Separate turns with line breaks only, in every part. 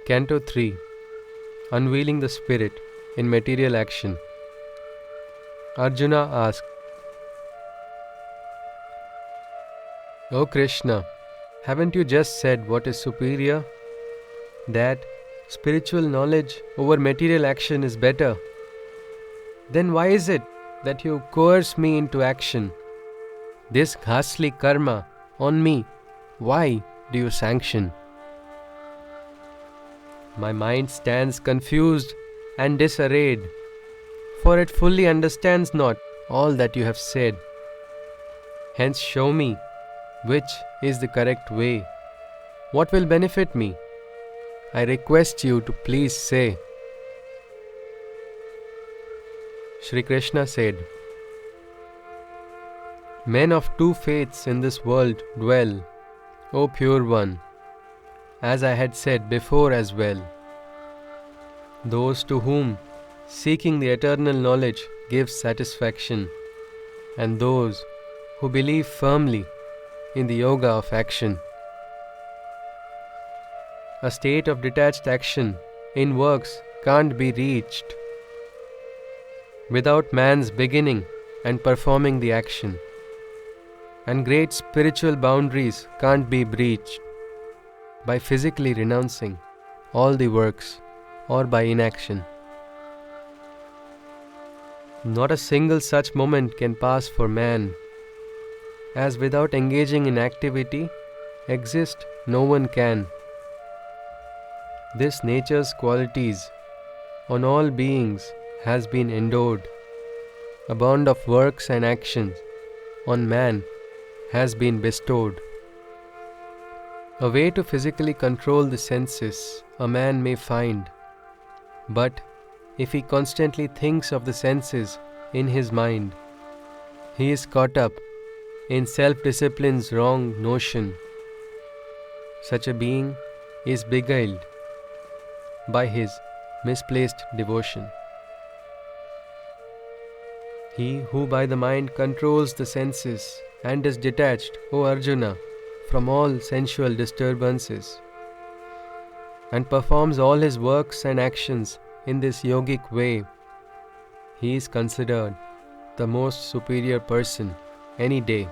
Canto 3, Unveiling the Spirit in Material Action. Arjuna asked, O Krishna, haven't you just said what is superior? That spiritual knowledge over material action is better. Then why is it that you coerce me into action? This ghastly karma on me, why do you sanction? My mind stands confused and disarrayed, for it fully understands not all that you have said. Hence show me which is the correct way. What will benefit me? I request you to please say. Shri Krishna said, Men of two faiths in this world dwell, O pure one, as I had said before as well. Those to whom seeking the eternal knowledge gives satisfaction, and those who believe firmly in the yoga of action. A state of detached action in works can't be reached without man's beginning and performing the action. And great spiritual boundaries can't be breached by physically renouncing all the works or by inaction. Not a single such moment can pass for man, as without engaging in activity, exist no one can. This nature's qualities on all beings has been endowed. A bond of works and actions on man has been bestowed. A way to physically control the senses a man may find, but if he constantly thinks of the senses in his mind, he is caught up in self-discipline's wrong notion. Such a being is beguiled by his misplaced devotion. He who by the mind controls the senses and is detached, O Arjuna, from all sensual disturbances, and performs all his works and actions in this yogic way, he is considered the most superior person any day.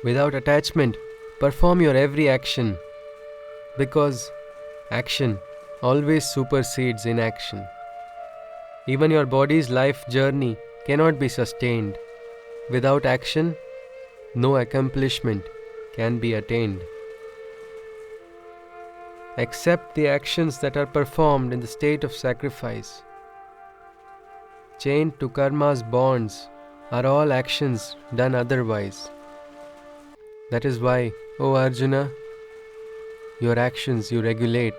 Without attachment, perform your every action, because action always supersedes inaction. Even your body's life journey cannot be sustained. Without action, no accomplishment can be attained. Accept the actions that are performed in the state of sacrifice. Chained to karma's bonds are all actions done otherwise. That is why, O Arjuna, your actions you regulate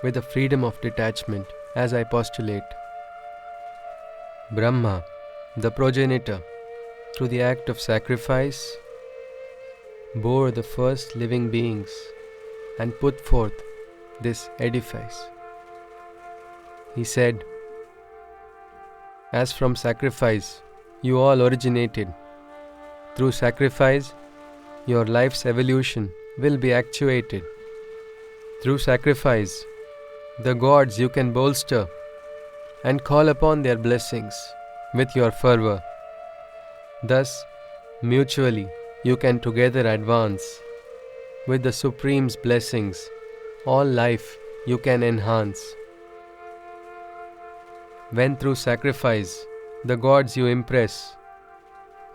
with the freedom of detachment, as I postulate. Brahma, the progenitor, through the act of sacrifice, bore the first living beings and put forth this edifice. He said, As from sacrifice you all originated, through sacrifice your life's evolution will be actuated. Through sacrifice the gods you can bolster and call upon their blessings with your fervor. Thus, mutually you can together advance. With the Supreme's blessings, all life you can enhance. When through sacrifice the gods you impress,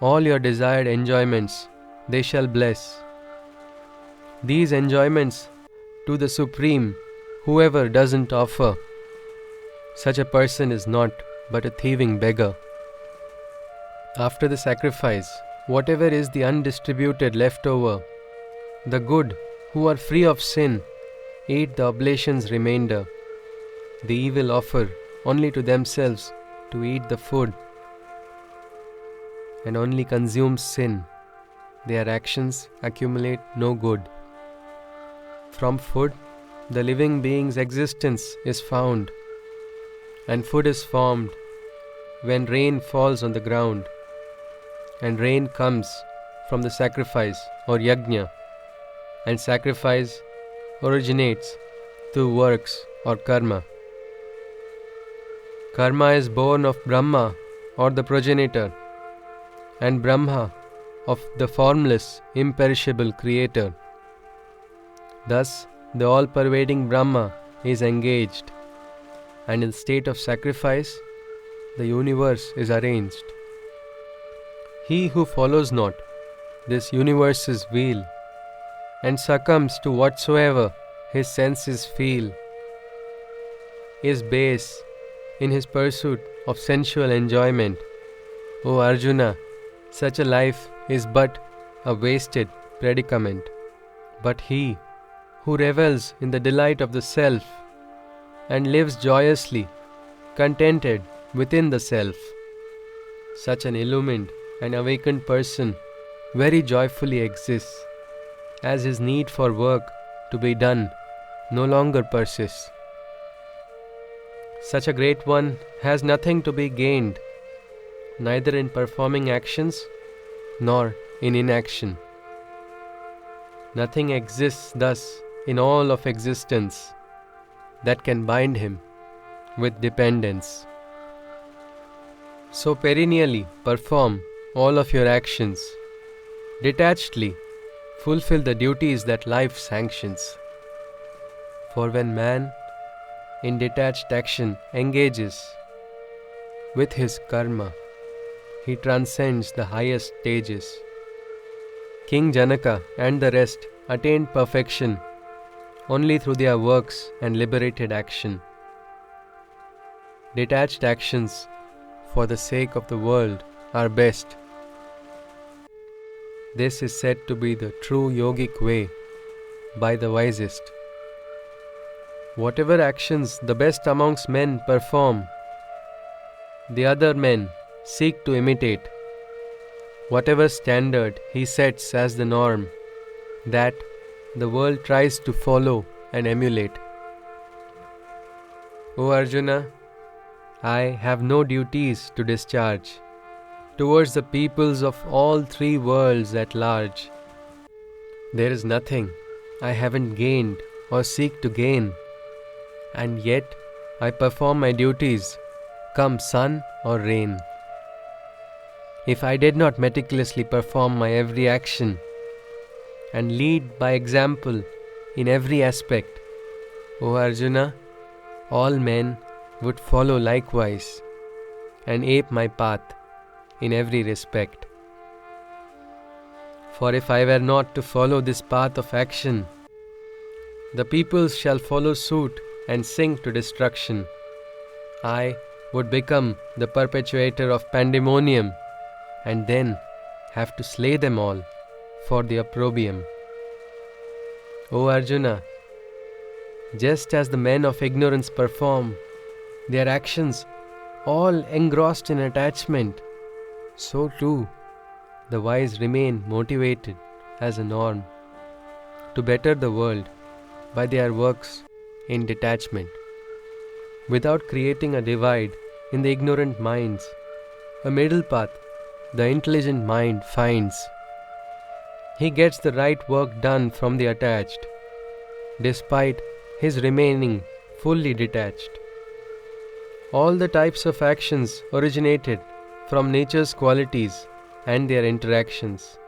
all your desired enjoyments they shall bless. These enjoyments to the Supreme whoever doesn't offer, such a person is not but a thieving beggar. After the sacrifice, whatever is the undistributed leftover, the good who are free of sin eat the oblation's remainder. The evil offer only to themselves to eat the food and only consume sin. Their actions accumulate no good. From food, the living being's existence is found, and food is formed when rain falls on the ground, and rain comes from the sacrifice or yajna, and sacrifice originates through works or karma. Karma is born of Brahma or the progenitor, and Brahma of the formless, imperishable creator. Thus, the all-pervading Brahma is engaged, and in state of sacrifice, the universe is arranged. He who follows not this universe's wheel and succumbs to whatsoever his senses feel is base in his pursuit of sensual enjoyment. O Arjuna, such a life is but a wasted predicament. But he who revels in the delight of the self and lives joyously, contented within the self, such an illumined and awakened person very joyfully exists, as his need for work to be done no longer persists. Such a great one has nothing to be gained, neither in performing actions nor in inaction. Nothing exists thus in all of existence that can bind him with dependence. So perennially perform all of your actions. Detachedly fulfill the duties that life sanctions. For when man in detached action engages with his karma, he transcends the highest stages. King Janaka and the rest attained perfection only through their works and liberated action. Detached actions for the sake of the world are best. This is said to be the true yogic way by the wisest. Whatever actions the best amongst men perform, the other men seek to imitate. Whatever standard he sets as the norm, that the world tries to follow and emulate. O Arjuna, I have no duties to discharge towards the peoples of all three worlds at large. There is nothing I haven't gained or seek to gain, and yet I perform my duties, come sun or rain. If I did not meticulously perform my every action and lead by example in every aspect, O Arjuna, all men would follow likewise and ape my path in every respect. For if I were not to follow this path of action, the peoples shall follow suit and sink to destruction. I would become the perpetuator of pandemonium and then have to slay them all for the opprobrium. O Arjuna, just as the men of ignorance perform their actions all engrossed in attachment, so too the wise remain motivated as a norm to better the world by their works in detachment. Without creating a divide in the ignorant minds, a middle path the intelligent mind finds. He gets the right work done from the attached, despite his remaining fully detached. All the types of actions originated from nature's qualities and their interactions.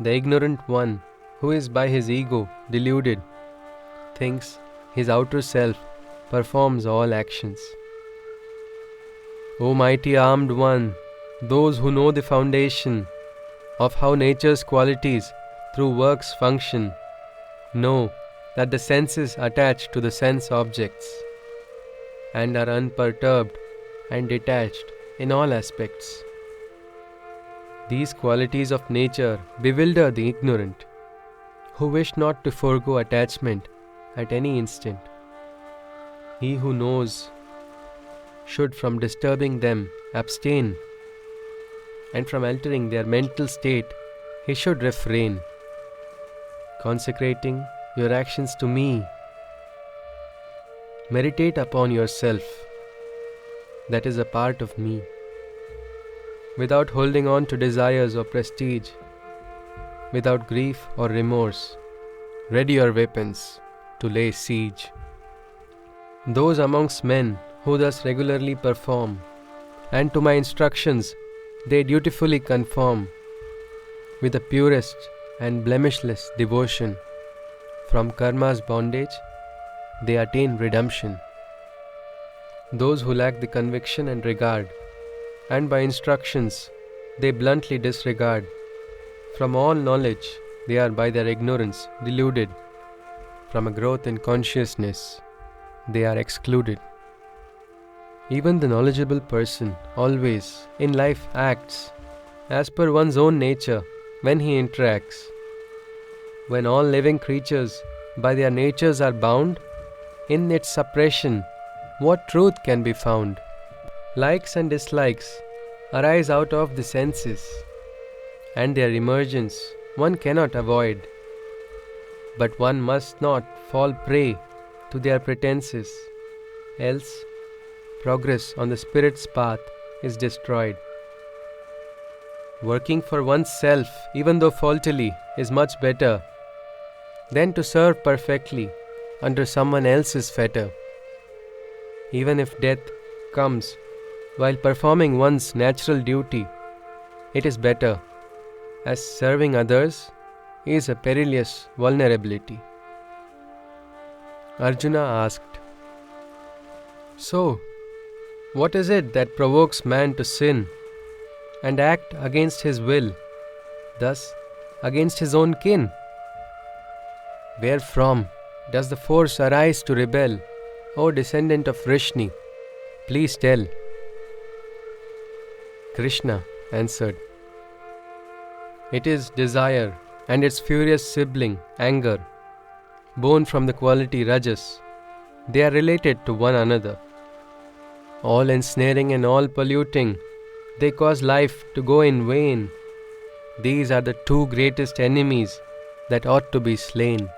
The ignorant one, who is by his ego deluded, thinks his outer self performs all actions. O mighty armed one, those who know the foundation of how nature's qualities through works function, know that the senses attach to the sense objects and are unperturbed and detached in all aspects. These qualities of nature bewilder the ignorant, who wish not to forego attachment at any instant. He who knows should from disturbing them abstain, and from altering their mental state he should refrain. Consecrating your actions to me, meditate upon yourself, that is a part of me, without holding on to desires or prestige, without grief or remorse, ready your weapons to lay siege. Those amongst men who thus regularly perform, and to my instructions they dutifully conform, with the purest and blemishless devotion, from karma's bondage they attain redemption. Those who lack the conviction and regard, and by instructions they bluntly disregard, from all knowledge they are by their ignorance deluded, from a growth in consciousness they are excluded. Even the knowledgeable person always in life acts as per one's own nature when he interacts. When all living creatures by their natures are bound, in its suppression what truth can be found? Likes and dislikes arise out of the senses, and their emergence one cannot avoid. But one must not fall prey to their pretenses, else progress on the spirit's path is destroyed. Working for one's self, even though faultily, is much better than to serve perfectly under someone else's fetter. Even if death comes while performing one's natural duty, it is better, as serving others is a perilous vulnerability. Arjuna asked, "So, what is it that provokes man to sin and act against his will, thus against his own kin? Wherefrom does the force arise to rebel, O descendant of Vrishni? Please tell." Krishna answered, "It is desire and its furious sibling, anger, born from the quality Rajas. They are related to one another. All ensnaring and all polluting, they cause life to go in vain. These are the two greatest enemies that ought to be slain.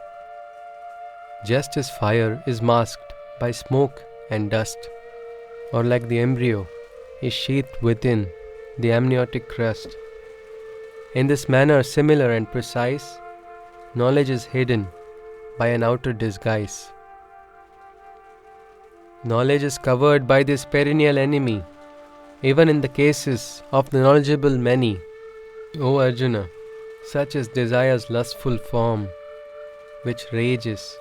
Just as fire is masked by smoke and dust, or like the embryo is sheathed within the amniotic crust, in this manner similar and precise, knowledge is hidden by an outer disguise. Knowledge is covered by this perennial enemy, even in the cases of the knowledgeable many. O Arjuna, such is desire's lustful form, which rages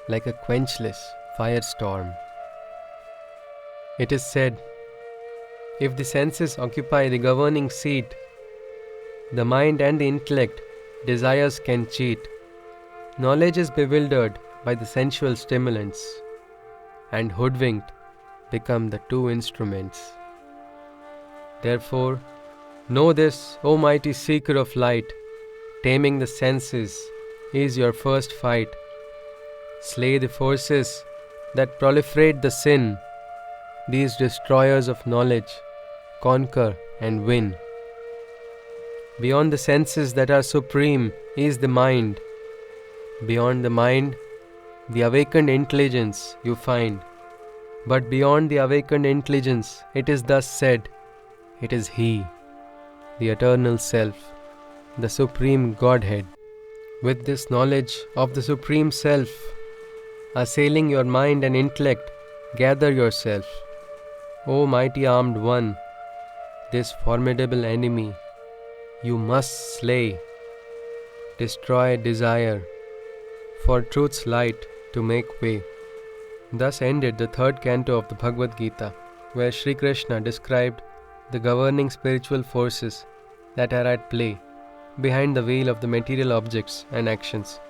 like a quenchless firestorm. It is said, if the senses occupy the governing seat, the mind and the intellect desires can cheat. Knowledge is bewildered by the sensual stimulants, and hoodwinked become the two instruments. Therefore, know this, O mighty seeker of light, taming the senses is your first fight. Slay the forces that proliferate the sin. These destroyers of knowledge conquer and win. Beyond the senses that are supreme is the mind. Beyond the mind, the awakened intelligence you find. But beyond the awakened intelligence, it is thus said, it is He, the eternal Self, the Supreme Godhead. With this knowledge of the Supreme Self, assailing your mind and intellect, gather yourself. O mighty armed one, this formidable enemy you must slay. Destroy desire, for truth's light to make way. Thus ended the third canto of the Bhagavad Gita, where Sri Krishna described the governing spiritual forces that are at play behind the veil of the material objects and actions.